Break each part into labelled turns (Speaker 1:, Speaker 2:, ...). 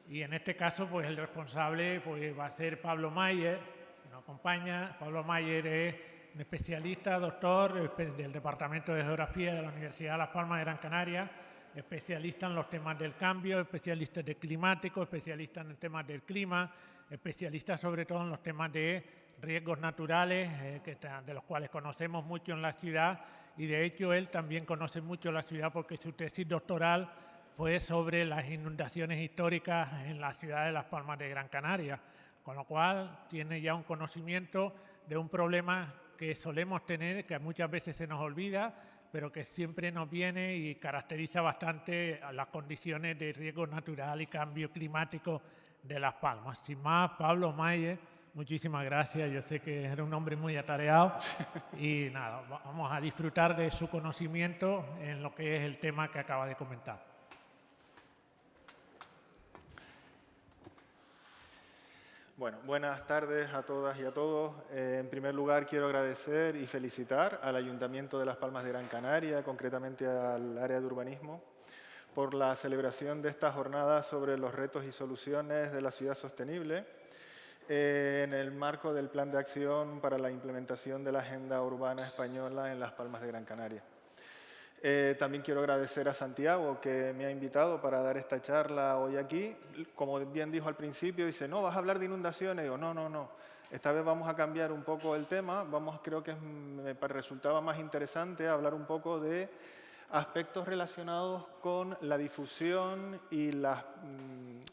Speaker 1: Y en este caso, pues el responsable pues, va a ser Pablo Mayer, que nos acompaña. Pablo Mayer es un especialista, doctor del Departamento de Geografía de la Universidad de Las Palmas de Gran Canaria, especialista en los temas del cambio, especialista de climático, especialista en temas del clima, especialista sobre todo en los temas de riesgos naturales, de los cuales conocemos mucho en la ciudad, y de hecho él también conoce mucho la ciudad porque su tesis doctoral fue sobre las inundaciones históricas en la ciudad de Las Palmas de Gran Canaria, con lo cual tiene ya un conocimiento de un problema que solemos tener, que muchas veces se nos olvida, pero que siempre nos viene y caracteriza bastante a las condiciones de riesgo natural y cambio climático de Las Palmas. Sin más, Pablo Mayer, muchísimas gracias. Yo sé que era un hombre muy atareado y nada, vamos a disfrutar de su conocimiento en lo que es el tema que acaba de comentar.
Speaker 2: Bueno, buenas tardes a todas y a todos. En primer lugar, quiero agradecer y felicitar al Ayuntamiento de Las Palmas de Gran Canaria, concretamente al área de urbanismo, por la celebración de esta jornada sobre los retos y soluciones de la ciudad sostenible en el marco del Plan de Acción para la implementación de la Agenda Urbana Española en Las Palmas de Gran Canaria. También quiero agradecer a Santiago, que me ha invitado para dar esta charla hoy aquí. Como bien dijo al principio, dice, no, vas a hablar de inundaciones. Y digo, no. Esta vez vamos a cambiar un poco el tema. Creo que me resultaba más interesante hablar un poco de aspectos relacionados con la difusión y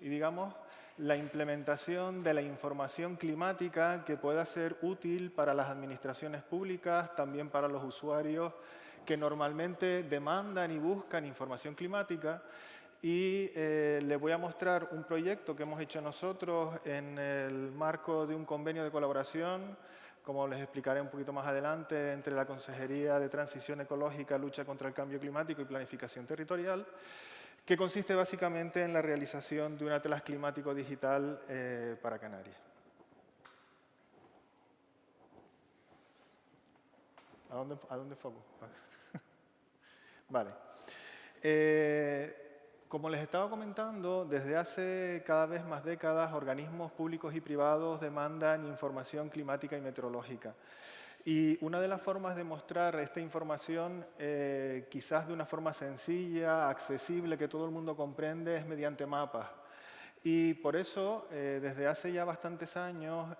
Speaker 2: digamos, la implementación de la información climática que pueda ser útil para las administraciones públicas, también para los usuarios que normalmente demandan y buscan información climática. Y les voy a mostrar un proyecto que hemos hecho nosotros en el marco de un convenio de colaboración, como les explicaré un poquito más adelante, entre la Consejería de Transición Ecológica, Lucha contra el Cambio Climático y Planificación Territorial, que consiste básicamente en la realización de un atlas climático digital para Canarias. ¿A dónde foco? Vale. Como les estaba comentando, desde hace cada vez más décadas, organismos públicos y privados demandan información climática y meteorológica. Y una de las formas de mostrar esta información, quizás de una forma sencilla, accesible, que todo el mundo comprende, es mediante mapas. Y por eso, desde hace ya bastantes años,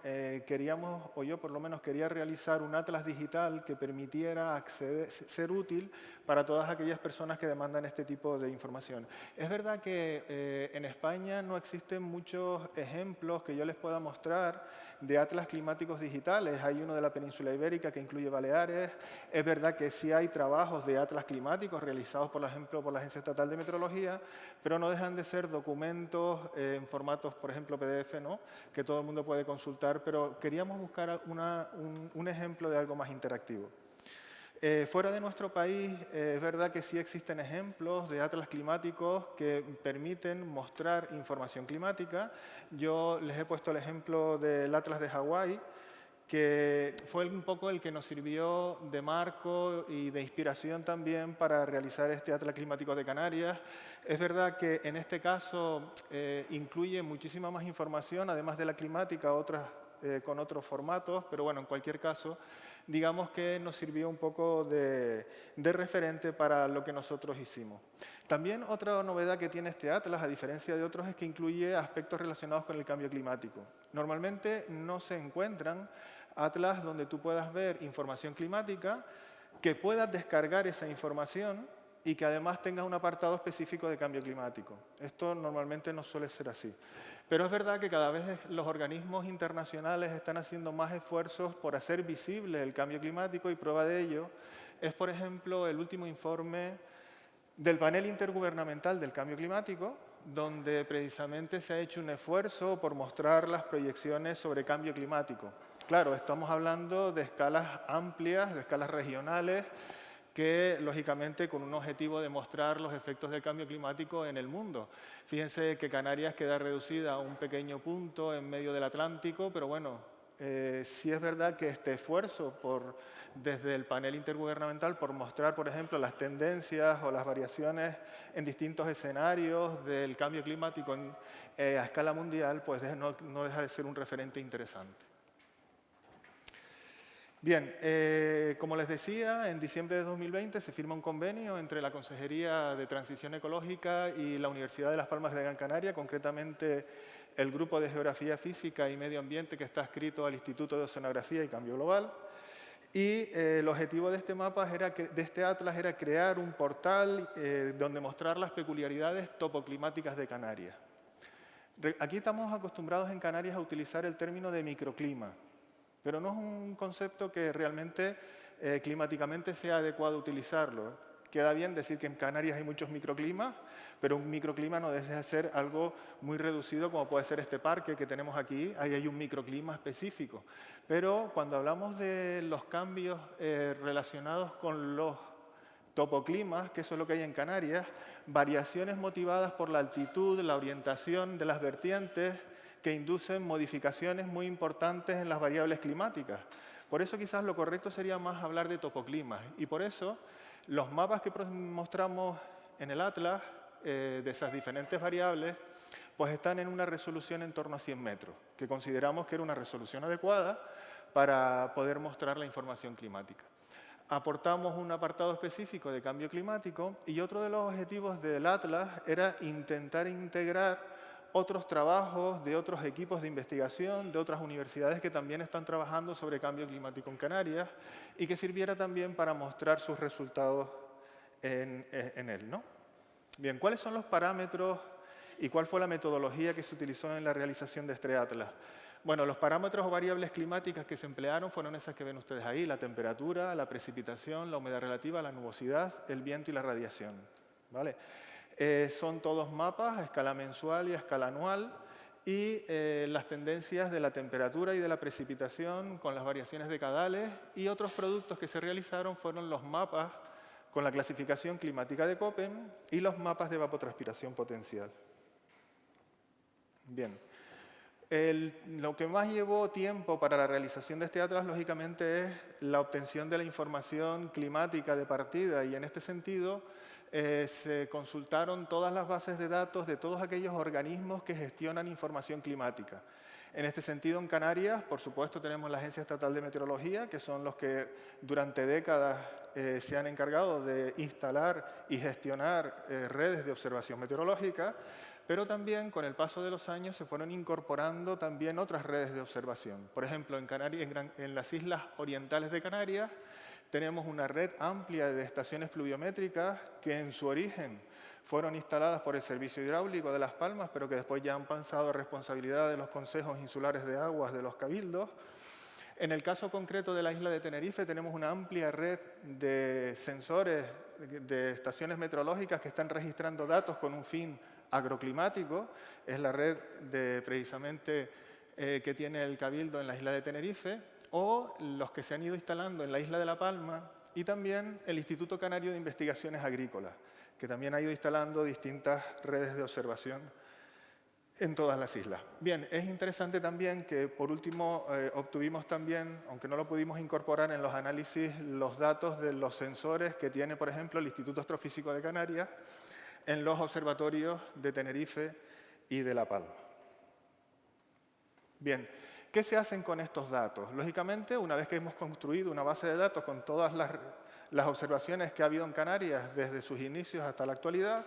Speaker 2: queríamos, o yo por lo menos quería realizar un atlas digital que permitiera ser útil para todas aquellas personas que demandan este tipo de información. Es verdad que en España no existen muchos ejemplos que yo les pueda mostrar de atlas climáticos digitales. Hay uno de la península ibérica que incluye Baleares. Es verdad que sí hay trabajos de atlas climáticos realizados, por ejemplo, por la Agencia Estatal de Meteorología, pero no dejan de ser documentos en formatos, por ejemplo, PDF, ¿no?, que todo el mundo puede consultar, pero queríamos buscar un ejemplo de algo más interactivo. Fuera de nuestro país, es verdad que sí existen ejemplos de atlas climáticos que permiten mostrar información climática. Yo les he puesto el ejemplo del Atlas de Hawái, que fue un poco el que nos sirvió de marco y de inspiración también para realizar este Atlas Climático de Canarias. Es verdad que en este caso incluye muchísima más información, además de la climática, con otros formatos, pero bueno, en cualquier caso, digamos que nos sirvió un poco de referente para lo que nosotros hicimos. También otra novedad que tiene este atlas, a diferencia de otros, es que incluye aspectos relacionados con el cambio climático. Normalmente no se encuentran atlas donde tú puedas ver información climática, que puedas descargar esa información y que además tenga un apartado específico de cambio climático. Esto normalmente no suele ser así. Pero es verdad que cada vez los organismos internacionales están haciendo más esfuerzos por hacer visible el cambio climático, y prueba de ello es, por ejemplo, el último informe del Panel Intergubernamental del Cambio Climático, donde precisamente se ha hecho un esfuerzo por mostrar las proyecciones sobre cambio climático. Claro, estamos hablando de escalas amplias, de escalas regionales, que lógicamente con un objetivo de mostrar los efectos del cambio climático en el mundo. Fíjense que Canarias queda reducida a un pequeño punto en medio del Atlántico, pero bueno, sí es verdad que este esfuerzo desde el panel intergubernamental por mostrar, por ejemplo, las tendencias o las variaciones en distintos escenarios del cambio climático a escala mundial, pues no deja de ser un referente interesante. Bien, como les decía, en diciembre de 2020 se firma un convenio entre la Consejería de Transición Ecológica y la Universidad de Las Palmas de Gran Canaria, concretamente el Grupo de Geografía Física y Medio Ambiente que está adscrito al Instituto de Oceanografía y Cambio Global. Y el objetivo de este mapa, de este atlas, era crear un portal donde mostrar las peculiaridades topoclimáticas de Canarias. Aquí estamos acostumbrados en Canarias a utilizar el término de microclima, pero no es un concepto que realmente climáticamente sea adecuado utilizarlo. Queda bien decir que en Canarias hay muchos microclimas, pero un microclima no deja de ser algo muy reducido como puede ser este parque que tenemos aquí. Ahí hay un microclima específico. Pero cuando hablamos de los cambios relacionados con los topoclimas, que eso es lo que hay en Canarias, variaciones motivadas por la altitud, la orientación de las vertientes, que inducen modificaciones muy importantes en las variables climáticas. Por eso quizás lo correcto sería más hablar de topoclimas. Y por eso los mapas que mostramos en el atlas de esas diferentes variables pues están en una resolución en torno a 100 metros, que consideramos que era una resolución adecuada para poder mostrar la información climática. Aportamos un apartado específico de cambio climático y otro de los objetivos del atlas era intentar integrar otros trabajos de otros equipos de investigación, de otras universidades que también están trabajando sobre cambio climático en Canarias y que sirviera también para mostrar sus resultados en él, ¿no? Bien, ¿cuáles son los parámetros y cuál fue la metodología que se utilizó en la realización de este atlas? Bueno, los parámetros o variables climáticas que se emplearon fueron esas que ven ustedes ahí: la temperatura, la precipitación, la humedad relativa, la nubosidad, el viento y la radiación, ¿vale? Son todos mapas a escala mensual y a escala anual y las tendencias de la temperatura y de la precipitación con las variaciones decadales, y otros productos que se realizaron fueron los mapas con la clasificación climática de Köppen y los mapas de evapotranspiración potencial. Bien, lo que más llevó tiempo para la realización de este atlas, lógicamente, es la obtención de la información climática de partida, y en este sentido se consultaron todas las bases de datos de todos aquellos organismos que gestionan información climática. En este sentido, en Canarias, por supuesto, tenemos la Agencia Estatal de Meteorología, que son los que durante décadas se han encargado de instalar y gestionar redes de observación meteorológica, pero también con el paso de los años se fueron incorporando también otras redes de observación. Por ejemplo, en las islas orientales de Canarias tenemos una red amplia de estaciones pluviométricas que en su origen fueron instaladas por el Servicio Hidráulico de Las Palmas, pero que después ya han pasado a responsabilidad de los consejos insulares de aguas de los cabildos. En el caso concreto de la isla de Tenerife tenemos una amplia red de sensores de estaciones meteorológicas que están registrando datos con un fin agroclimático. Es la red precisamente que tiene el Cabildo en la isla de Tenerife, o los que se han ido instalando en la isla de La Palma, y también el Instituto Canario de Investigaciones Agrícolas, que también ha ido instalando distintas redes de observación en todas las islas. Bien, es interesante también que por último obtuvimos también, aunque no lo pudimos incorporar en los análisis, los datos de los sensores que tiene, por ejemplo, el Instituto Astrofísico de Canarias en los observatorios de Tenerife y de La Palma. Bien, ¿qué se hacen con estos datos? Lógicamente, una vez que hemos construido una base de datos con todas las observaciones que ha habido en Canarias desde sus inicios hasta la actualidad,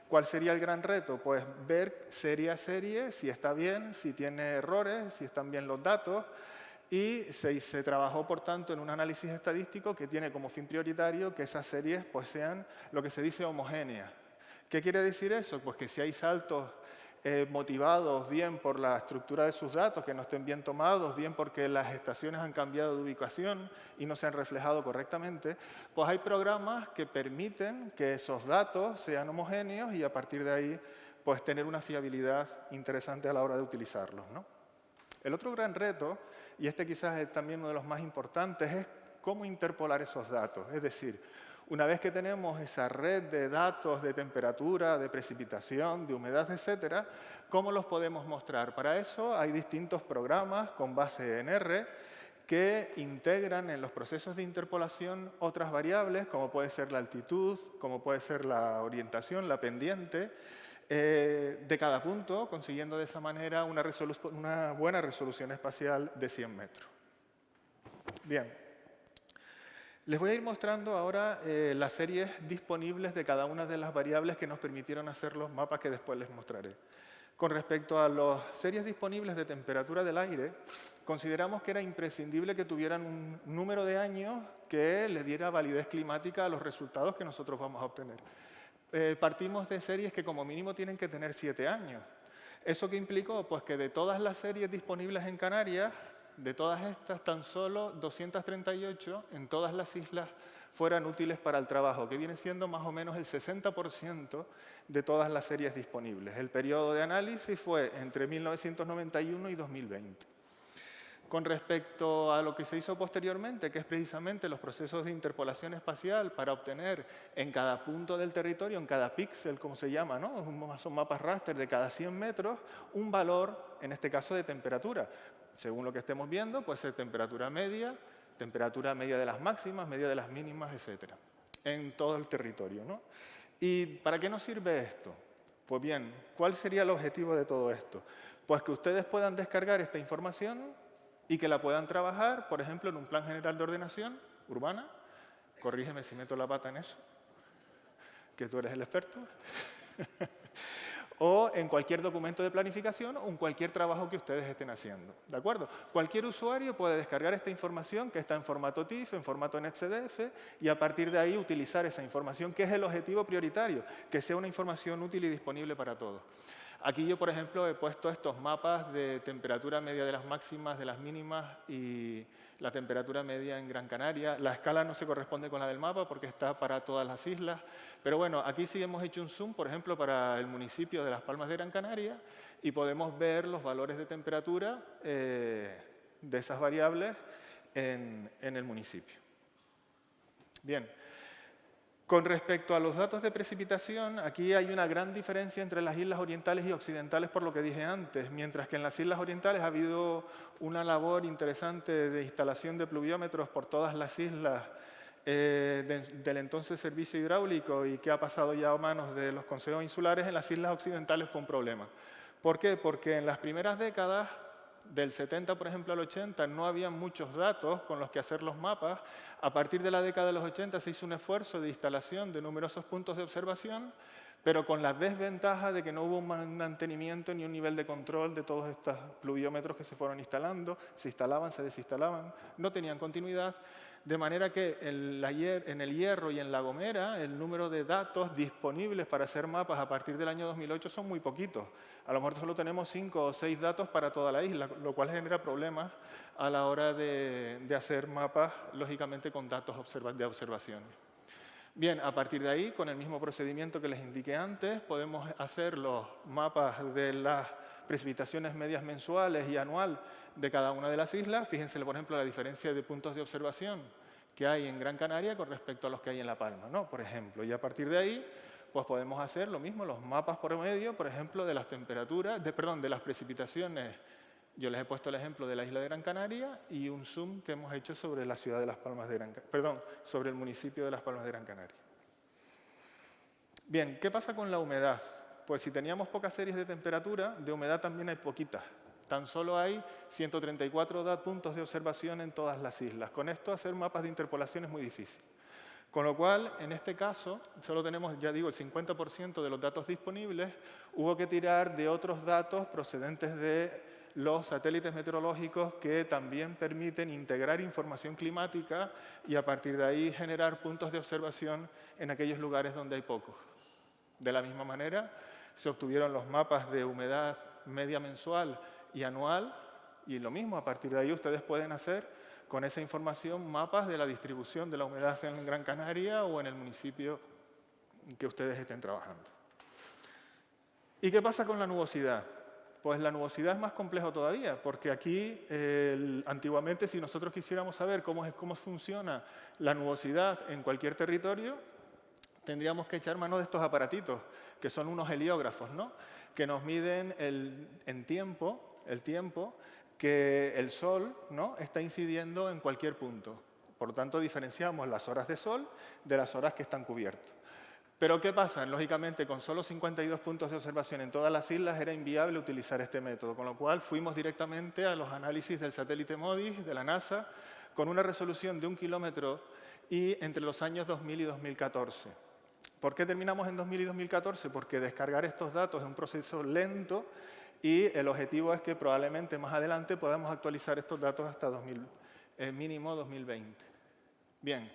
Speaker 2: ¿cuál sería el gran reto? Pues ver serie a serie si está bien, si tiene errores, si están bien los datos, y se trabajó, por tanto, en un análisis estadístico que tiene como fin prioritario que esas series pues, sean lo que se dice homogéneas. ¿Qué quiere decir eso? Pues que si hay saltos motivados bien por la estructura de sus datos, que no estén bien tomados, bien porque las estaciones han cambiado de ubicación y no se han reflejado correctamente, pues hay programas que permiten que esos datos sean homogéneos y a partir de ahí pues tener una fiabilidad interesante a la hora de utilizarlos, ¿no? El otro gran reto, y este quizás es también uno de los más importantes, es cómo interpolar esos datos. Es decir, Una vez que tenemos esa red de datos de temperatura, de precipitación, de humedad, etcétera, ¿cómo los podemos mostrar? Para eso hay distintos programas con base en R que integran en los procesos de interpolación otras variables, como puede ser la altitud, como puede ser la orientación, la pendiente, de cada punto, consiguiendo de esa manera una buena resolución espacial de 100 metros. Bien, les voy a ir mostrando ahora las series disponibles de cada una de las variables que nos permitieron hacer los mapas que después les mostraré. Con respecto a las series disponibles de temperatura del aire, consideramos que era imprescindible que tuvieran un número de años que le diera validez climática a los resultados que nosotros vamos a obtener. Partimos de series que como mínimo tienen que tener 7 años. ¿Eso qué implicó? Pues que de todas las series disponibles en Canarias, de todas estas, tan solo 238 en todas las islas fueran útiles para el trabajo, que viene siendo más o menos el 60% de todas las series disponibles. El periodo de análisis fue entre 1991 y 2020. Con respecto a lo que se hizo posteriormente, que es precisamente los procesos de interpolación espacial para obtener en cada punto del territorio, en cada píxel, como se llama, ¿no? Son mapas raster de cada 100 metros, un valor, en este caso de temperatura. Según lo que estemos viendo, puede ser temperatura media de las máximas, media de las mínimas, etcétera, en todo el territorio, ¿no? ¿Y para qué nos sirve esto? Pues bien, ¿cuál sería el objetivo de todo esto? Pues que ustedes puedan descargar esta información y que la puedan trabajar, por ejemplo, en un plan general de ordenación urbana. Corrígeme si meto la pata en eso, que tú eres el experto. O en cualquier documento de planificación o en cualquier trabajo que ustedes estén haciendo. ¿De acuerdo? Cualquier usuario puede descargar esta información que está en formato TIFF, en formato NetCDF, y a partir de ahí utilizar esa información, que es el objetivo prioritario, que sea una información útil y disponible para todos. Aquí yo, por ejemplo, he puesto estos mapas de temperatura media de las máximas, de las mínimas y la temperatura media en Gran Canaria. La escala no se corresponde con la del mapa porque está para todas las islas. Pero bueno, aquí sí hemos hecho un zoom, por ejemplo, para el municipio de Las Palmas de Gran Canaria y podemos ver los valores de temperatura de esas variables en el municipio. Bien. Con respecto a los datos de precipitación, aquí hay una gran diferencia entre las islas orientales y occidentales por lo que dije antes. Mientras que en las islas orientales ha habido una labor interesante de instalación de pluviómetros por todas las islas del entonces servicio hidráulico y que ha pasado ya a manos de los consejos insulares, en las islas occidentales fue un problema. ¿Por qué? Porque en las primeras décadas, del 70, por ejemplo, al 80, no había muchos datos con los que hacer los mapas. A partir de la década de los 80 se hizo un esfuerzo de instalación de numerosos puntos de observación, pero con la desventaja de que no hubo un mantenimiento ni un nivel de control de todos estos pluviómetros que se fueron instalando. Se instalaban, se desinstalaban, no tenían continuidad. De manera que en el Hierro y en La Gomera el número de datos disponibles para hacer mapas a partir del año 2008 son muy poquitos. A lo mejor solo tenemos 5 o 6 datos para toda la isla, lo cual genera problemas a la hora de hacer mapas, lógicamente con datos de observación. Bien, a partir de ahí, con el mismo procedimiento que les indiqué antes, podemos hacer los mapas de las precipitaciones medias mensuales y anual de cada una de las islas. Fíjense, por ejemplo, la diferencia de puntos de observación que hay en Gran Canaria con respecto a los que hay en La Palma, ¿no? Por ejemplo, y a partir de ahí, pues podemos hacer lo mismo, los mapas por medio, por ejemplo, de las temperaturas, de las precipitaciones. Yo les he puesto el ejemplo de la isla de Gran Canaria y un zoom que hemos hecho sobre la ciudad de Las Palmas de Gran Canaria, perdón, sobre el municipio de Las Palmas de Gran Canaria. Bien, ¿qué pasa con la humedad? Pues si teníamos pocas series de temperatura, de humedad también hay poquitas. Tan solo hay 134 puntos de observación en todas las islas. Con esto hacer mapas de interpolación es muy difícil. Con lo cual, en este caso, solo tenemos, ya digo, el 50% de los datos disponibles. Hubo que tirar de otros datos procedentes de los satélites meteorológicos que también permiten integrar información climática y a partir de ahí generar puntos de observación en aquellos lugares donde hay pocos. De la misma manera, se obtuvieron los mapas de humedad media mensual y anual, y lo mismo, a partir de ahí ustedes pueden hacer con esa información mapas de la distribución de la humedad en Gran Canaria o en el municipio que ustedes estén trabajando. ¿Y qué pasa con la nubosidad? Pues la nubosidad es más complejo todavía, porque aquí, antiguamente, si nosotros quisiéramos saber cómo funciona la nubosidad en cualquier territorio, tendríamos que echar mano de estos aparatitos, que son unos heliógrafos, ¿no? Que nos miden el tiempo que el Sol, ¿no?, está incidiendo en cualquier punto. Por lo tanto, diferenciamos las horas de sol de las horas que están cubiertas. Pero ¿qué pasa? Lógicamente, con solo 52 puntos de observación en todas las islas era inviable utilizar este método, con lo cual fuimos directamente a los análisis del satélite MODIS de la NASA con una resolución de 1 kilómetro y entre los años 2000 y 2014. ¿Por qué terminamos en 2000 y 2014? Porque descargar estos datos es un proceso lento y el objetivo es que probablemente más adelante podamos actualizar estos datos hasta mínimo 2020. Bien.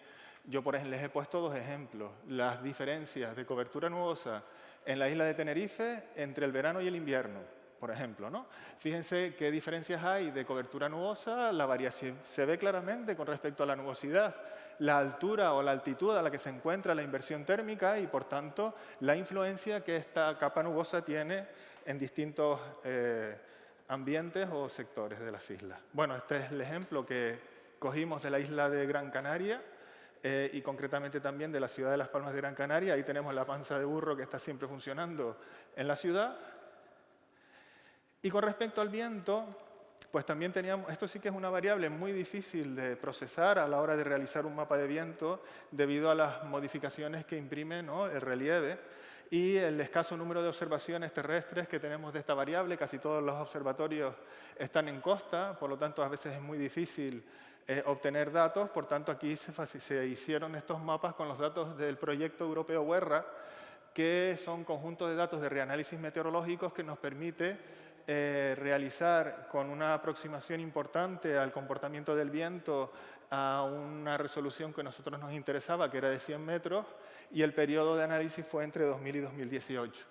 Speaker 2: Yo les he puesto dos ejemplos. Las diferencias de cobertura nubosa en la isla de Tenerife entre el verano y el invierno, por ejemplo, ¿no? Fíjense qué diferencias hay de cobertura nubosa. La variación se ve claramente con respecto a la nubosidad, la altura o la altitud a la que se encuentra la inversión térmica y, por tanto, la influencia que esta capa nubosa tiene en distintos ambientes o sectores de las islas. Bueno, este es el ejemplo que cogimos de la isla de Gran Canaria, y concretamente también de la ciudad de Las Palmas de Gran Canaria. Ahí tenemos la panza de burro que está siempre funcionando en la ciudad. Y con respecto al viento, pues también teníamos, esto sí que es una variable muy difícil de procesar a la hora de realizar un mapa de viento debido a las modificaciones que imprime, ¿no?, el relieve y el escaso número de observaciones terrestres que tenemos de esta variable. Casi todos los observatorios están en costa, por lo tanto a veces es muy difícil obtener datos. Por tanto, aquí se hicieron estos mapas con los datos del proyecto europeo WERRA, que son conjuntos de datos de reanálisis meteorológicos que nos permite realizar con una aproximación importante al comportamiento del viento a una resolución que a nosotros nos interesaba, que era de 100 metros, y el periodo de análisis fue entre 2000 y 2018.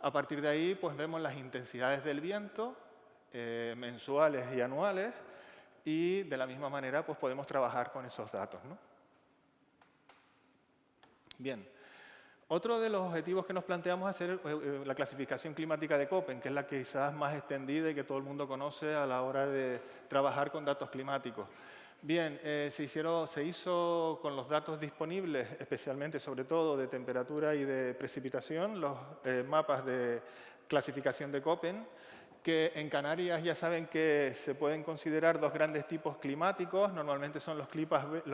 Speaker 2: A partir de ahí, pues vemos las intensidades del viento mensuales y anuales, y de la misma manera pues podemos trabajar con esos datos, ¿no? Bien. Otro de los objetivos que nos planteamos es hacer la clasificación climática de Köppen, que es la quizás más extendida y que todo el mundo conoce a la hora de trabajar con datos climáticos. Bien, se hizo con los datos disponibles, especialmente, sobre todo, de temperatura y de precipitación, los mapas de clasificación de Köppen, que en Canarias ya saben que se pueden considerar dos grandes tipos climáticos. Normalmente son los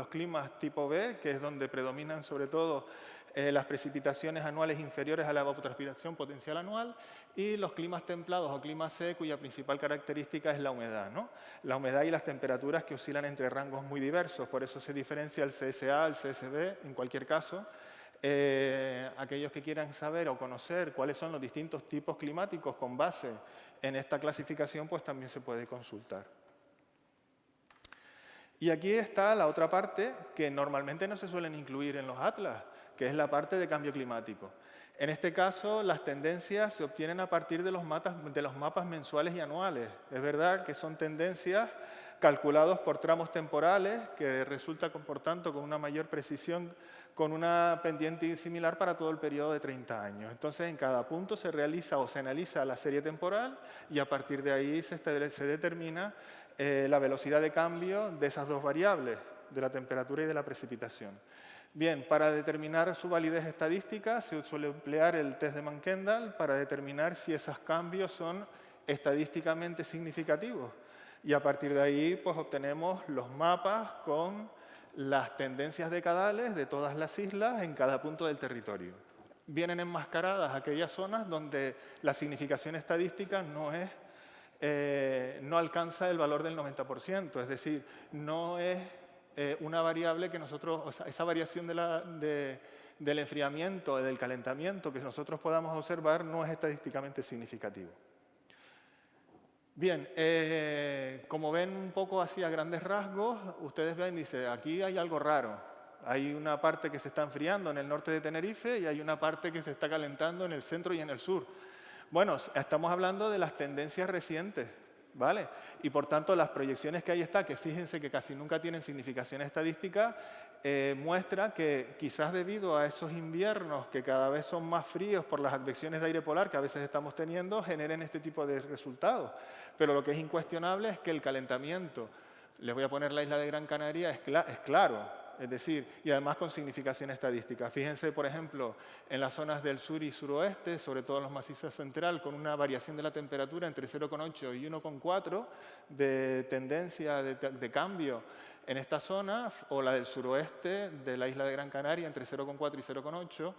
Speaker 2: climas tipo B, que es donde predominan sobre todo las precipitaciones anuales inferiores a la evapotranspiración potencial anual, y los climas templados o clima C, cuya principal característica es la humedad, ¿no? La humedad y las temperaturas que oscilan entre rangos muy diversos. Por eso se diferencia el CSA, el CSB, en cualquier caso. Aquellos que quieran saber o conocer cuáles son los distintos tipos climáticos con base en esta clasificación, pues también se puede consultar. Y aquí está la otra parte que normalmente no se suelen incluir en los atlas, que es la parte de cambio climático. En este caso, las tendencias se obtienen a partir de los mapas mensuales y anuales. Es verdad que son tendencias calculados por tramos temporales, que resulta, por tanto, con una mayor precisión, con una pendiente similar para todo el periodo de 30 años. Entonces, en cada punto se realiza o se analiza la serie temporal y a partir de ahí se determina la velocidad de cambio de esas dos variables, de la temperatura y de la precipitación. Bien, para determinar su validez estadística se suele emplear el test de Mann-Kendall para determinar si esos cambios son estadísticamente significativos. Y a partir de ahí pues obtenemos los mapas con las tendencias decadales de todas las islas en cada punto del territorio. Vienen enmascaradas aquellas zonas donde la significación estadística no alcanza el valor del 90%, es decir, no es una variable que nosotros, o sea, esa variación del enfriamiento, del calentamiento que nosotros podamos observar no es estadísticamente significativo. Bien, como ven un poco así a grandes rasgos, ustedes ven, dice, aquí hay algo raro. Hay una parte que se está enfriando en el norte de Tenerife y hay una parte que se está calentando en el centro y en el sur. Bueno, estamos hablando de las tendencias recientes, ¿vale? Y por tanto las proyecciones que ahí está, que fíjense que casi nunca tienen significación estadística, muestra que quizás debido a esos inviernos que cada vez son más fríos por las advecciones de aire polar que a veces estamos teniendo, generen este tipo de resultados. Pero lo que es incuestionable es que el calentamiento, les voy a poner la isla de Gran Canaria, es claro. Es decir, y además con significación estadística. Fíjense, por ejemplo, en las zonas del sur y suroeste, sobre todo en los macizos central, con una variación de la temperatura entre 0,8 y 1,4 de tendencia de cambio en esta zona, o la del suroeste de la isla de Gran Canaria, entre 0,4 y 0,8.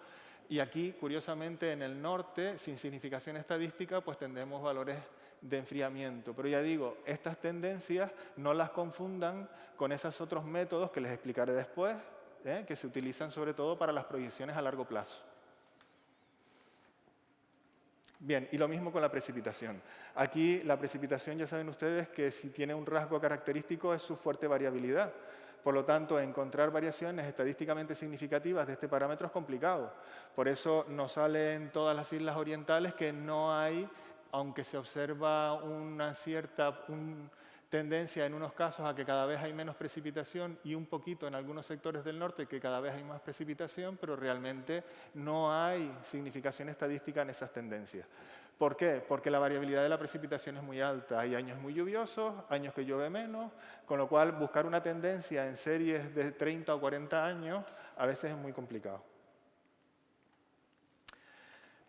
Speaker 2: Y aquí, curiosamente, en el norte, sin significación estadística, pues tendremos valores de enfriamiento. Pero ya digo, estas tendencias no las confundan con esos otros métodos que les explicaré después, que se utilizan sobre todo para las proyecciones a largo plazo. Bien, y lo mismo con la precipitación. Aquí la precipitación, ya saben ustedes que si tiene un rasgo característico es su fuerte variabilidad. Por lo tanto, encontrar variaciones estadísticamente significativas de este parámetro es complicado. Por eso nos sale en todas las islas orientales que no hay, aunque se observa una cierta tendencia en unos casos a que cada vez hay menos precipitación y un poquito en algunos sectores del norte que cada vez hay más precipitación, pero realmente no hay significación estadística en esas tendencias. ¿Por qué? Porque la variabilidad de la precipitación es muy alta. Hay años muy lluviosos, años que llueve menos, con lo cual buscar una tendencia en series de 30 o 40 años a veces es muy complicado.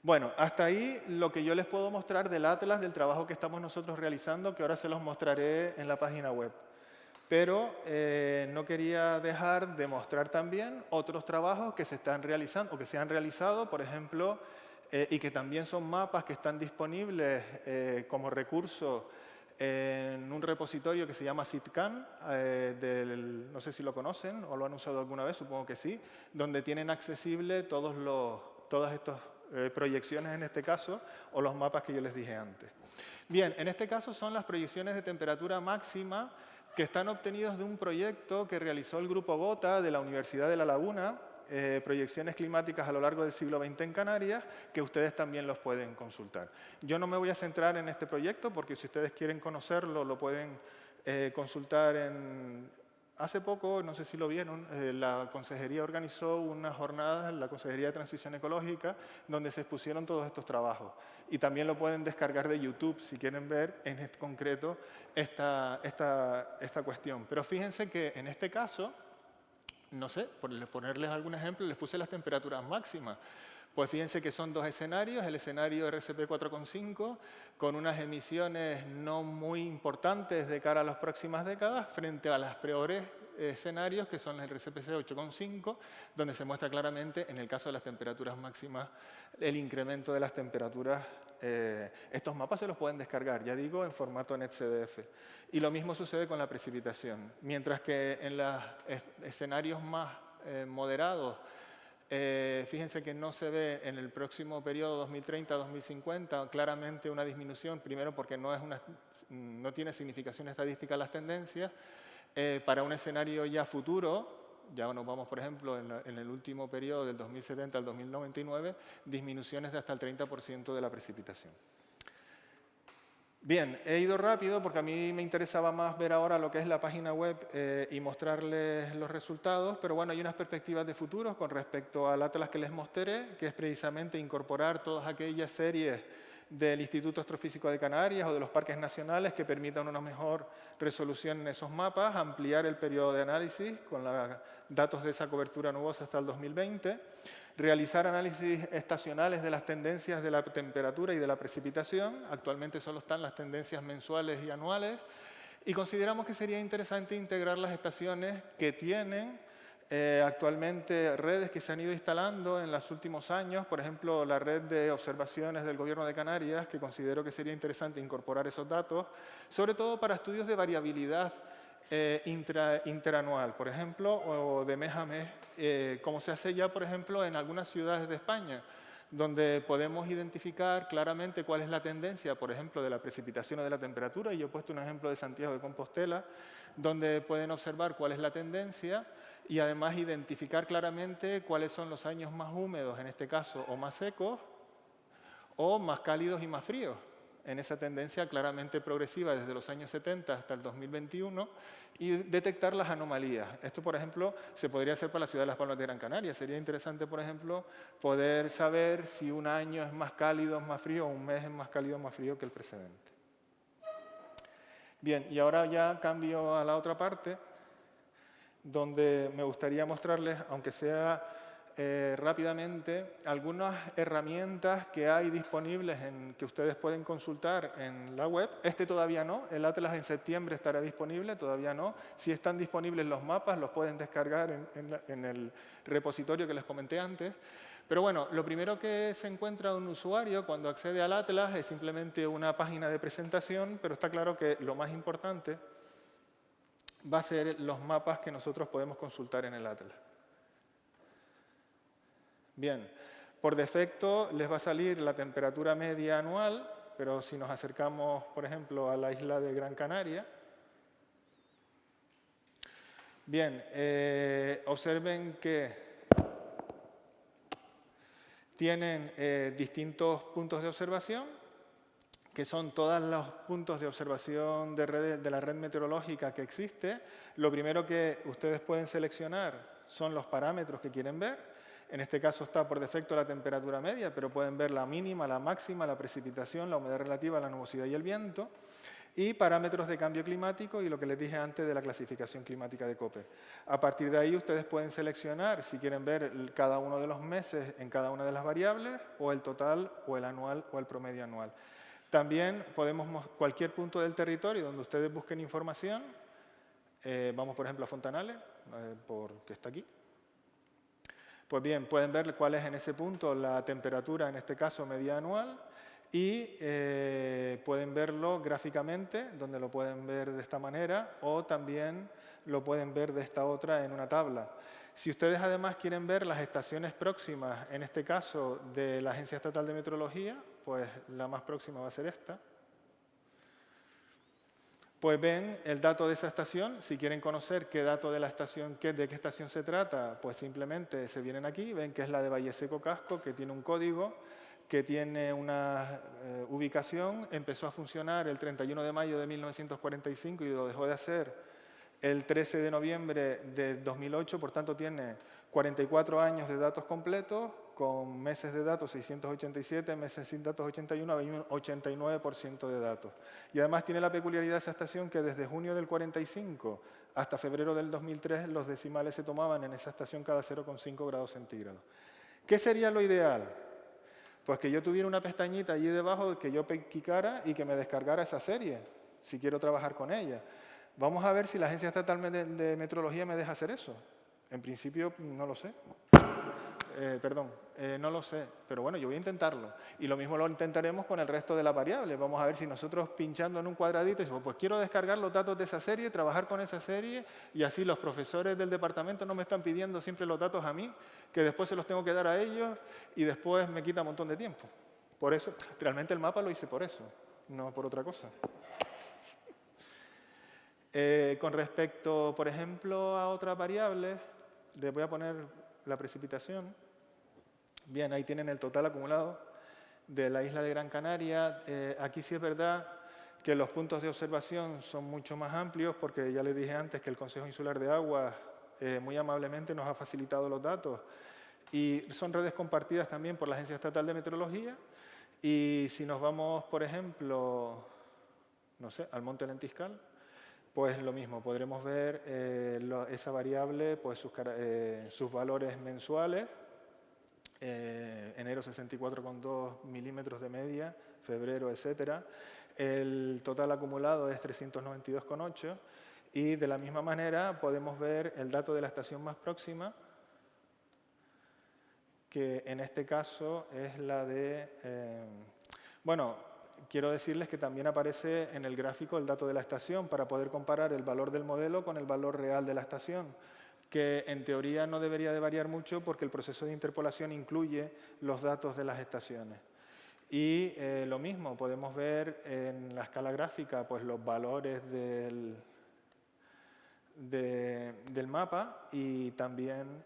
Speaker 2: Bueno, hasta ahí lo que yo les puedo mostrar del atlas, del trabajo que estamos nosotros realizando, que ahora se los mostraré en la página web. Pero no quería dejar de mostrar también otros trabajos que se están realizando o que se han realizado, por ejemplo, y que también son mapas que están disponibles como recurso en un repositorio que se llama SITCAN, no sé si lo conocen o lo han usado alguna vez, supongo que sí, donde tienen accesible todas estas proyecciones en este caso, o los mapas que yo les dije antes. Bien, en este caso son las proyecciones de temperatura máxima que están obtenidos de un proyecto que realizó el Grupo Gota de la Universidad de La Laguna, proyecciones climáticas a lo largo del siglo XX en Canarias, que ustedes también los pueden consultar. Yo no me voy a centrar en este proyecto porque si ustedes quieren conocerlo lo pueden consultar Hace poco, no sé si lo vieron, la Consejería organizó unas jornadas, la Consejería de Transición Ecológica, donde se expusieron todos estos trabajos. Y también lo pueden descargar de YouTube si quieren ver en concreto esta cuestión. Pero fíjense que en este caso, no sé, por ponerles algún ejemplo, les puse las temperaturas máximas. Pues fíjense que son dos escenarios, el escenario RCP 4,5 con unas emisiones no muy importantes de cara a las próximas décadas frente a los peores escenarios que son el RCPC 8,5 donde se muestra claramente en el caso de las temperaturas máximas el incremento de las temperaturas. Estos mapas se los pueden descargar, ya digo, en formato NetCDF. Y lo mismo sucede con la precipitación. Mientras que en los escenarios más moderados, fíjense que no se ve en el próximo periodo 2030-2050 claramente una disminución, primero porque no tiene significación estadística las tendencias. Para un escenario ya futuro, ya nos vamos, por ejemplo, en el último periodo del 2070 al 2099, disminuciones de hasta el 30% de la precipitación. Bien, he ido rápido porque a mí me interesaba más ver ahora lo que es la página web y mostrarles los resultados, pero bueno, hay unas perspectivas de futuro con respecto al atlas que les mostré, que es precisamente incorporar todas aquellas series del Instituto Astrofísico de Canarias o de los parques nacionales que permitan una mejor resolución en esos mapas, ampliar el periodo de análisis con los datos de esa cobertura nubosa hasta el 2020, realizar análisis estacionales de las tendencias de la temperatura y de la precipitación. Actualmente solo están las tendencias mensuales y anuales. Y consideramos que sería interesante integrar las estaciones que tienen actualmente redes que se han ido instalando en los últimos años. Por ejemplo, la red de observaciones del Gobierno de Canarias, que considero que sería interesante incorporar esos datos, sobre todo para estudios de variabilidad interanual, por ejemplo, o de mes a mes, como se hace ya, por ejemplo, en algunas ciudades de España, donde podemos identificar claramente cuál es la tendencia, por ejemplo, de la precipitación o de la temperatura. Y yo he puesto un ejemplo de Santiago de Compostela, donde pueden observar cuál es la tendencia y además identificar claramente cuáles son los años más húmedos, en este caso, o más secos, o más cálidos y más fríos. en esa tendencia claramente progresiva desde los años 70 hasta el 2021 y detectar las anomalías. Esto, por ejemplo, se podría hacer para la ciudad de Las Palmas de Gran Canaria. Sería interesante, por ejemplo, poder saber si un año es más cálido o más frío, o un mes es más cálido o más frío que el precedente. Bien, y ahora ya cambio a la otra parte, donde me gustaría mostrarles, aunque sea rápidamente, algunas herramientas que hay disponibles que ustedes pueden consultar en la web. Este todavía no, el Atlas en septiembre estará disponible, todavía no. Si están disponibles los mapas, los pueden descargar en el repositorio que les comenté antes. Pero bueno, lo primero que se encuentra un usuario cuando accede al Atlas es simplemente una página de presentación, pero está claro que lo más importante va a ser los mapas que nosotros podemos consultar en el Atlas. Bien, por defecto les va a salir la temperatura media anual, pero si nos acercamos, por ejemplo, a la isla de Gran Canaria, bien, observen que tienen distintos puntos de observación, que son todos los puntos de observación de la red meteorológica que existe. Lo primero que ustedes pueden seleccionar son los parámetros que quieren ver. En este caso está por defecto la temperatura media, pero pueden ver la mínima, la máxima, la precipitación, la humedad relativa, la nubosidad y el viento. Y parámetros de cambio climático y lo que les dije antes de la clasificación climática de Köppen. A partir de ahí ustedes pueden seleccionar si quieren ver cada uno de los meses en cada una de las variables, o el total, o el anual, o el promedio anual. También podemos, cualquier punto del territorio donde ustedes busquen información, vamos por ejemplo a Fontanales, que está aquí. Pues bien, pueden ver cuál es en ese punto la temperatura, en este caso media anual, y pueden verlo gráficamente, donde lo pueden ver de esta manera, o también lo pueden ver de esta otra en una tabla. Si ustedes además quieren ver las estaciones próximas, en este caso de la Agencia Estatal de Meteorología, pues la más próxima va a ser esta. Pues ven el dato de esa estación. Si quieren conocer qué dato de la estación, de qué estación se trata, pues simplemente se vienen aquí, ven que es la de Valle Seco Casco, que tiene un código, que tiene una ubicación. Empezó a funcionar el 31 de mayo de 1945 y lo dejó de hacer el 13 de noviembre de 2008, por tanto tiene 44 años de datos completos, con meses de datos 687, meses sin datos 81, hay un 89% de datos. Y además tiene la peculiaridad de esa estación que desde junio del 45 hasta febrero del 2003 los decimales se tomaban en esa estación cada 0,5 grados centígrados. ¿Qué sería lo ideal? Pues que yo tuviera una pestañita allí debajo que yo picara y que me descargara esa serie, si quiero trabajar con ella. Vamos a ver si la Agencia Estatal de Meteorología me deja hacer eso. En principio no lo sé. No lo sé, pero bueno, yo voy a intentarlo. Y lo mismo lo intentaremos con el resto de las variables. Vamos a ver si nosotros pinchando en un cuadradito decimos, pues quiero descargar los datos de esa serie, trabajar con esa serie, y así los profesores del departamento no me están pidiendo siempre los datos a mí, que después se los tengo que dar a ellos y después me quita un montón de tiempo. Por eso, realmente el mapa lo hice por eso, no por otra cosa. Con respecto, por ejemplo, a otras variables, les voy a poner la precipitación. Bien, ahí tienen el total acumulado de la isla de Gran Canaria. Aquí sí es verdad que los puntos de observación son mucho más amplios, porque ya les dije antes que el Consejo Insular de Aguas muy amablemente nos ha facilitado los datos. Y son redes compartidas también por la Agencia Estatal de Meteorología. Y si nos vamos, por ejemplo, no sé, al Monte Lentiscal, pues lo mismo, podremos ver esa variable, pues sus valores mensuales, enero 64,2 milímetros de media, febrero, etcétera. El total acumulado es 392,8 y de la misma manera podemos ver el dato de la estación más próxima, que en este caso es la de... bueno, quiero decirles que también aparece en el gráfico el dato de la estación para poder comparar el valor del modelo con el valor real de la estación, que en teoría no debería de variar mucho porque el proceso de interpolación incluye los datos de las estaciones. Y lo mismo, podemos ver en la escala gráfica pues, los valores del mapa y también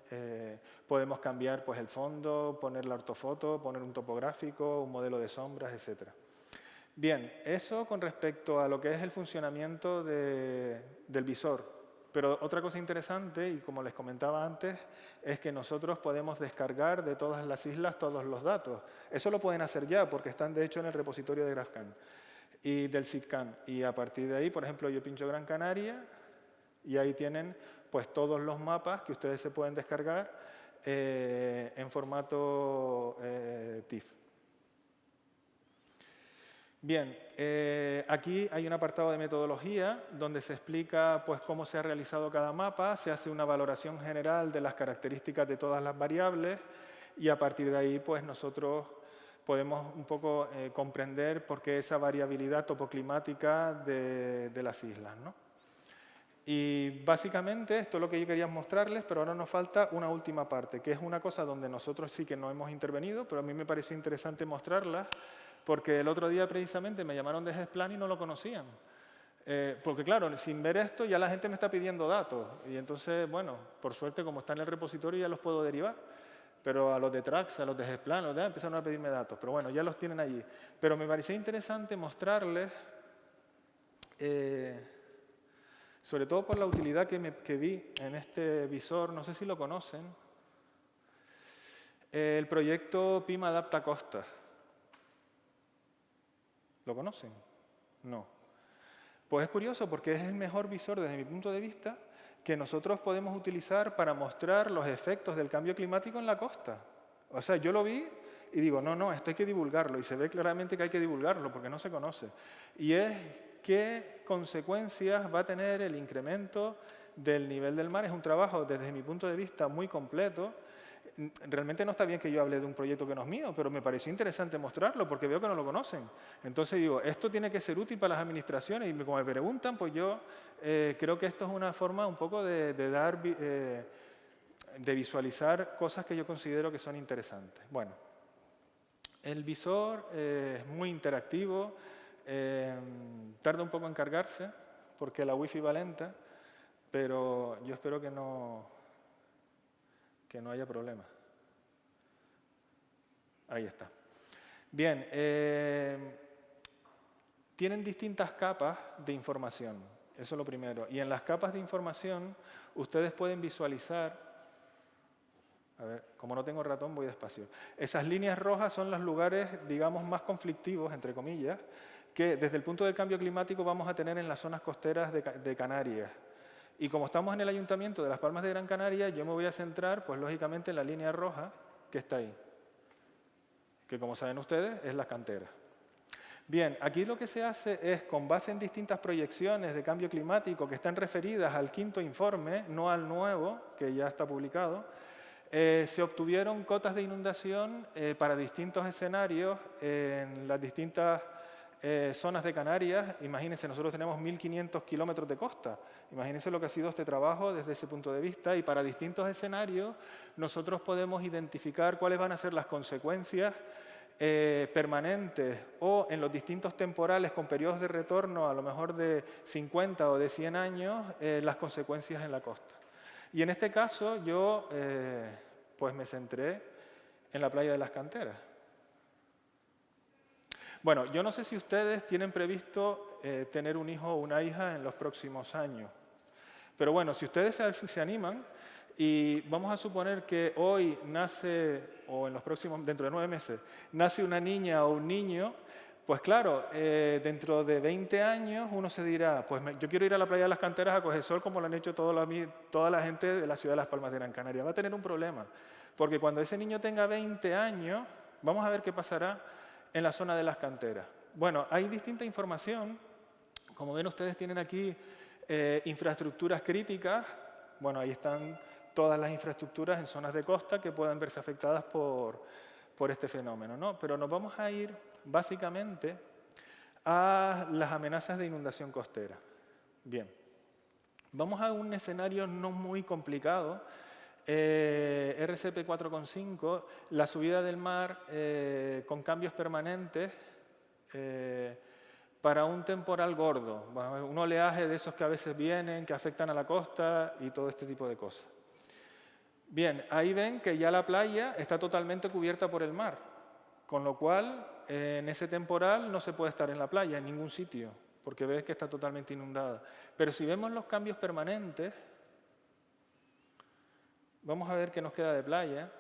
Speaker 2: podemos cambiar pues, el fondo, poner la ortofoto, poner un topográfico, un modelo de sombras, etc. Bien, eso con respecto a lo que es el funcionamiento del visor. Pero otra cosa interesante, y como les comentaba antes, es que nosotros podemos descargar de todas las islas todos los datos. Eso lo pueden hacer ya, porque están de hecho en el repositorio de GraphCAN y del SIDCAN. Y a partir de ahí, por ejemplo, yo pincho Gran Canaria y ahí tienen pues todos los mapas que ustedes se pueden descargar en formato TIFF. Bien, aquí hay un apartado de metodología donde se explica pues, cómo se ha realizado cada mapa, se hace una valoración general de las características de todas las variables y a partir de ahí pues, nosotros podemos un poco comprender por qué esa variabilidad topoclimática de las islas, ¿no? Y básicamente esto es lo que yo quería mostrarles, pero ahora nos falta una última parte, que es una cosa donde nosotros sí que no hemos intervenido, pero a mí me pareció interesante mostrarla, porque el otro día precisamente me llamaron de GESPLAN y no lo conocían. Porque claro, sin ver esto ya la gente me está pidiendo datos. Y entonces, bueno, por suerte como está en el repositorio ya los puedo derivar. Pero a los de Trax, a los de GESPLAN, los de empezaron a pedirme datos. Pero bueno, ya los tienen allí. Pero me pareció interesante mostrarles, sobre todo por la utilidad que vi en este visor, no sé si lo conocen, el proyecto PIMA Adapta Costa. ¿Lo conocen? No. Pues es curioso porque es el mejor visor desde mi punto de vista que nosotros podemos utilizar para mostrar los efectos del cambio climático en la costa. O sea, yo lo vi y digo, no, esto hay que divulgarlo. Y se ve claramente que hay que divulgarlo porque no se conoce. Y es qué consecuencias va a tener el incremento del nivel del mar. Es un trabajo desde mi punto de vista muy completo. Realmente no está bien que yo hable de un proyecto que no es mío, pero me pareció interesante mostrarlo porque veo que no lo conocen. Entonces digo, esto tiene que ser útil para las administraciones y como me preguntan, pues yo creo que esto es una forma un poco de visualizar cosas que yo considero que son interesantes. Bueno, el visor es muy interactivo, tarda un poco en cargarse porque la wifi va lenta, pero yo espero que no haya problema. Ahí está. Bien, tienen distintas capas de información, eso es lo primero. Y en las capas de información ustedes pueden visualizar, a ver, como no tengo ratón voy despacio. Esas líneas rojas son los lugares, digamos, más conflictivos, entre comillas, que desde el punto del cambio climático vamos a tener en las zonas costeras de Canarias. Y como estamos en el Ayuntamiento de Las Palmas de Gran Canaria, yo me voy a centrar, pues lógicamente, en la línea roja que está ahí, que como saben ustedes, es la cantera. Bien, aquí lo que se hace es, con base en distintas proyecciones de cambio climático que están referidas al 5º informe, no al nuevo, que ya está publicado, se obtuvieron cotas de inundación para distintos escenarios en las distintas zonas de Canarias. Imagínense, nosotros tenemos 1.500 kilómetros de costa. Imagínense lo que ha sido este trabajo desde ese punto de vista y para distintos escenarios nosotros podemos identificar cuáles van a ser las consecuencias permanentes o en los distintos temporales con periodos de retorno a lo mejor de 50 o de 100 años, las consecuencias en la costa. Y en este caso yo pues me centré en la playa de las Canteras. Bueno, yo no sé si ustedes tienen previsto tener un hijo o una hija en los próximos años. Pero bueno, si ustedes se animan, y vamos a suponer que hoy nace, o en los próximos, dentro de 9 meses, nace una niña o un niño, pues claro, dentro de 20 años uno se dirá, pues yo quiero ir a la playa de las Canteras a coger sol como lo han hecho toda la gente de la ciudad de Las Palmas de Gran Canaria. Va a tener un problema, porque cuando ese niño tenga 20 años, vamos a ver qué pasará en la zona de las canteras. Bueno, hay distinta información. Como ven, ustedes tienen aquí infraestructuras críticas. Bueno, ahí están todas las infraestructuras en zonas de costa que puedan verse afectadas por este fenómeno, ¿no? Pero nos vamos a ir básicamente a las amenazas de inundación costera. Bien, vamos a un escenario no muy complicado. RCP 4,5, la subida del mar con cambios permanentes para un temporal gordo, un oleaje de esos que a veces vienen, que afectan a la costa y todo este tipo de cosas. Bien, ahí ven que ya la playa está totalmente cubierta por el mar, con lo cual en ese temporal no se puede estar en la playa, en ningún sitio, porque ves que está totalmente inundada. Pero si vemos los cambios permanentes, vamos a ver qué nos queda de playa.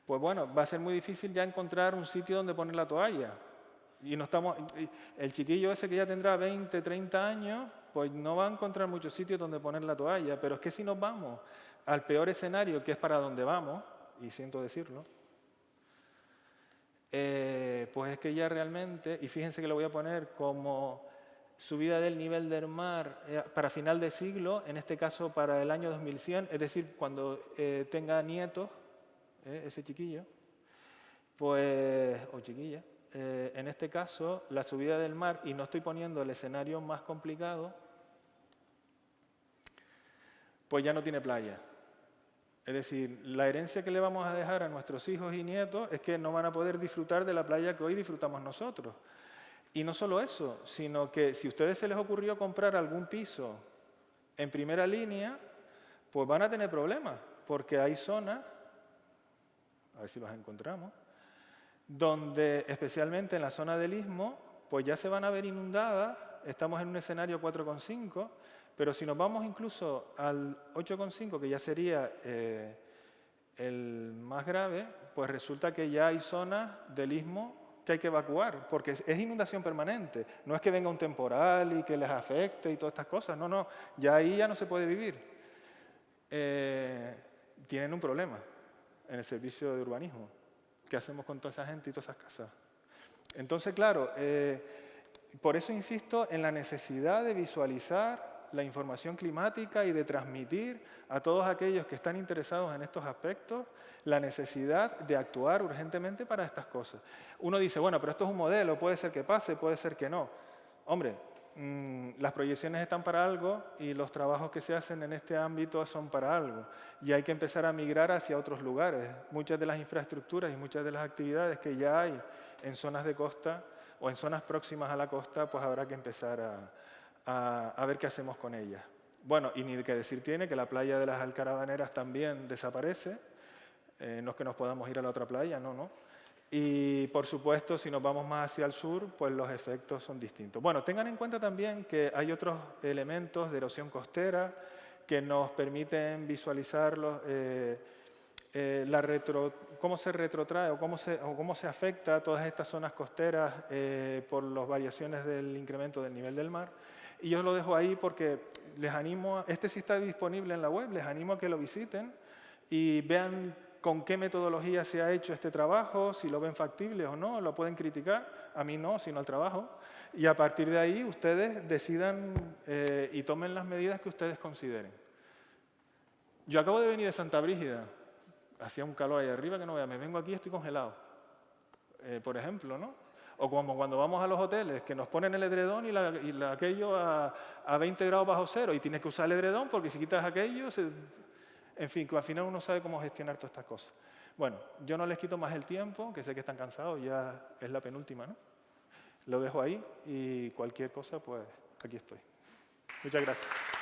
Speaker 2: Pues bueno, va a ser muy difícil ya encontrar un sitio donde poner la toalla. Y no estamos, el chiquillo ese que ya tendrá 20, 30 años, pues no va a encontrar muchos sitios donde poner la toalla. Pero es que si nos vamos al peor escenario, que es para donde vamos, y siento decirlo, pues es que ya realmente, y fíjense que lo voy a poner como subida del nivel del mar para final de siglo, en este caso para el año 2100, es decir, cuando tenga nietos, ese chiquillo, pues, o chiquilla, en este caso la subida del mar, y no estoy poniendo el escenario más complicado, pues ya no tiene playa. Es decir, la herencia que le vamos a dejar a nuestros hijos y nietos es que no van a poder disfrutar de la playa que hoy disfrutamos nosotros. Y no solo eso, sino que si a ustedes se les ocurrió comprar algún piso en primera línea, pues van a tener problemas, porque hay zonas, a ver si las encontramos, donde especialmente en la zona del Istmo, pues ya se van a ver inundadas, estamos en un escenario 4,5, pero si nos vamos incluso al 8,5, que ya sería el más grave, pues resulta que ya hay zonas del Istmo que hay que evacuar, porque es inundación permanente. No es que venga un temporal y que les afecte y todas estas cosas, no, no, ya ahí ya no se puede vivir. Tienen un problema en el servicio de urbanismo. ¿Qué hacemos con toda esa gente y todas esas casas? Entonces, claro, por eso insisto en la necesidad de visualizar la información climática y de transmitir a todos aquellos que están interesados en estos aspectos la necesidad de actuar urgentemente para estas cosas. Uno dice, bueno, pero esto es un modelo, puede ser que pase, puede ser que no. Hombre, las proyecciones están para algo y los trabajos que se hacen en este ámbito son para algo. Y hay que empezar a migrar hacia otros lugares. Muchas de las infraestructuras y muchas de las actividades que ya hay en zonas de costa o en zonas próximas a la costa, pues habrá que empezar a ver qué hacemos con ellas. Bueno, y ni que decir tiene que la playa de las Alcarabaneras también desaparece. No es que nos podamos ir a la otra playa, no, no. Y, por supuesto, si nos vamos más hacia el sur, pues los efectos son distintos. Bueno, tengan en cuenta también que hay otros elementos de erosión costera que nos permiten visualizar cómo se retrotrae o cómo se afecta a todas estas zonas costeras por las variaciones del incremento del nivel del mar. Y yo lo dejo ahí porque les animo, este sí está disponible en la web, les animo a que lo visiten y vean con qué metodología se ha hecho este trabajo, si lo ven factible o no, lo pueden criticar, a mí no, sino al trabajo, y a partir de ahí ustedes decidan y tomen las medidas que ustedes consideren. Yo acabo de venir de Santa Brígida, hacía un calor ahí arriba que no vea, me vengo aquí y estoy congelado, por ejemplo, ¿no? O como cuando vamos a los hoteles, que nos ponen el edredón y aquello a 20 grados bajo cero, y tienes que usar el edredón porque si quitas aquello... En fin, que al final uno sabe cómo gestionar todas estas cosas. Bueno, yo no les quito más el tiempo, que sé que están cansados, ya es la penúltima, ¿no? Lo dejo ahí y cualquier cosa, pues aquí estoy. Muchas gracias.